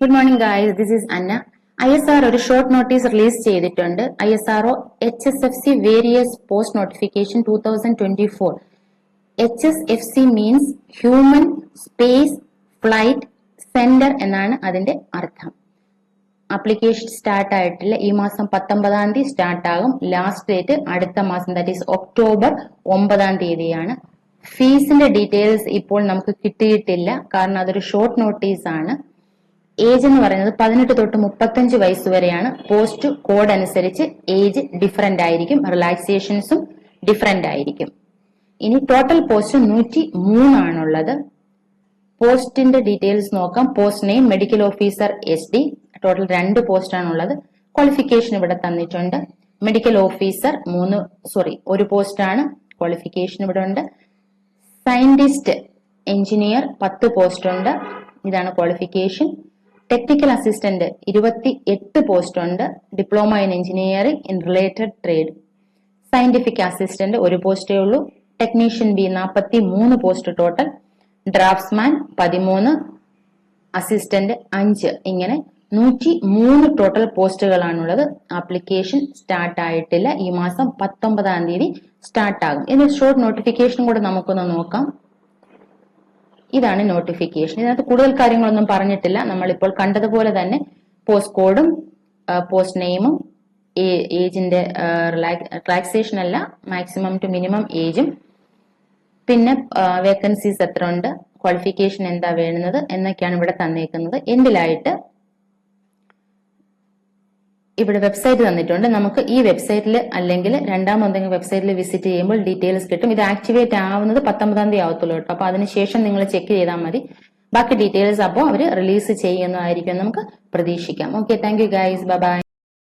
Good morning guys, this is Anna. ISR ഒരു short notice release ചെയ്തിട്ടുണ്ട്. ISRO HSFC various post notification 2024. HSFC means human space flight centre എന്നാണ് അതിന്റെ അർത്ഥം. Application start ആയിട്ടില്ല. ഈ മാസം 19 സ്റ്റാർട്ട് ആകും. ലാസ്റ്റ് ഡേറ്റ് അടുത്ത മാസം, ദാറ്റ് ഈസ് ഒക്ടോബർ 9 ഫീസിന്റെ ഡീറ്റെയിൽസ് ഇപ്പോൾ നമുക്ക് കിട്ടിയിട്ടില്ല, കാരണം അതൊരു ഷോർട്ട് നോട്ടീസ് ആണ്. ഏജ് എന്ന് പറയുന്നത് 18 തൊട്ട് 35 വയസ്സ് വരെയാണ്. പോസ്റ്റ് കോഡ് അനുസരിച്ച് ഏജ് ഡിഫറെന്റ് ആയിരിക്കും, റിലാക്സേഷൻസും ഡിഫറെന്റ് ആയിരിക്കും. ഇനി ടോട്ടൽ പോസ്റ്റ് 103 ആണുള്ളത്. പോസ്റ്റിന്റെ ഡീറ്റെയിൽസ് നോക്കാം. Post name medical officer SD. Total 2 post ആണുള്ളത്. ക്വാളിഫിക്കേഷൻ ഇവിടെ തന്നിട്ടുണ്ട്. മെഡിക്കൽ ഓഫീസർ ഒരു പോസ്റ്റ് ആണ്. ക്വാളിഫിക്കേഷൻ ഇവിടെ ഉണ്ട്. സയന്റിസ്റ്റ് എഞ്ചിനീയർ 10 പോസ്റ്റ് ഉണ്ട്. ഇതാണ് ക്വാളിഫിക്കേഷൻ. ടെക്നിക്കൽ അസിസ്റ്റന്റ് 28 പോസ്റ്റ് ഉണ്ട്. Diploma in engineering in related trade. Scientific assistant 1 പോസ്റ്റേ ഉള്ളൂ. Technician B 43 post total. Draftsman 13, assistant 5. ഇങ്ങനെ 103 ടോട്ടൽ പോസ്റ്റുകളാണുള്ളത്. ആപ്ലിക്കേഷൻ സ്റ്റാർട്ട് ആയിട്ടില്ല. ഈ മാസം 19 സ്റ്റാർട്ട് ആകും. ഇതിന് ഷോർട്ട് നോട്ടിഫിക്കേഷൻ കൂടെ നമുക്കൊന്ന് നോക്കാം. ഇതാണ് നോട്ടിഫിക്കേഷൻ. ഇതിനകത്ത് കൂടുതൽ കാര്യങ്ങളൊന്നും പറഞ്ഞിട്ടില്ല. നമ്മളിപ്പോൾ കണ്ടതുപോലെ തന്നെ പോസ്റ്റ് കോഡും പോസ്റ്റ് നെയിമും ഏജിന്റെ റിലാക്സേഷൻ അല്ല, മാക്സിമം ടു മിനിമം ഏജും, പിന്നെ വേക്കൻസീസ് എത്ര ഉണ്ട്, ക്വാളിഫിക്കേഷൻ എന്താ വേണ്ടുന്നത് എന്നൊക്കെയാണ് ഇവിടെ തന്നേക്കുന്നത്. എൻഡിലായിട്ട് ഇവിടെ വെബ്സൈറ്റ് തന്നിട്ടുണ്ട്. നമുക്ക് ഈ വെബ്സൈറ്റിൽ അല്ലെങ്കിൽ രണ്ടാമതെങ്കിലും വെബ്സൈറ്റിൽ വിസിറ്റ് ചെയ്യുമ്പോൾ ഡീറ്റെയിൽസ് കിട്ടും. ഇത് ആക്ടിവേറ്റ് ആവുന്നത് 19 ആവത്തുള്ളൂ കേട്ടോ. അപ്പൊ അതിനുശേഷം നിങ്ങൾ ചെക്ക് ചെയ്താൽ മതി. ബാക്കി ഡീറ്റെയിൽസ് അപ്പോൾ അവർ റിലീസ് ചെയ്യുന്നതായിരിക്കും നമുക്ക് പ്രതീക്ഷിക്കാം. Okay, thank you guys, bye bye.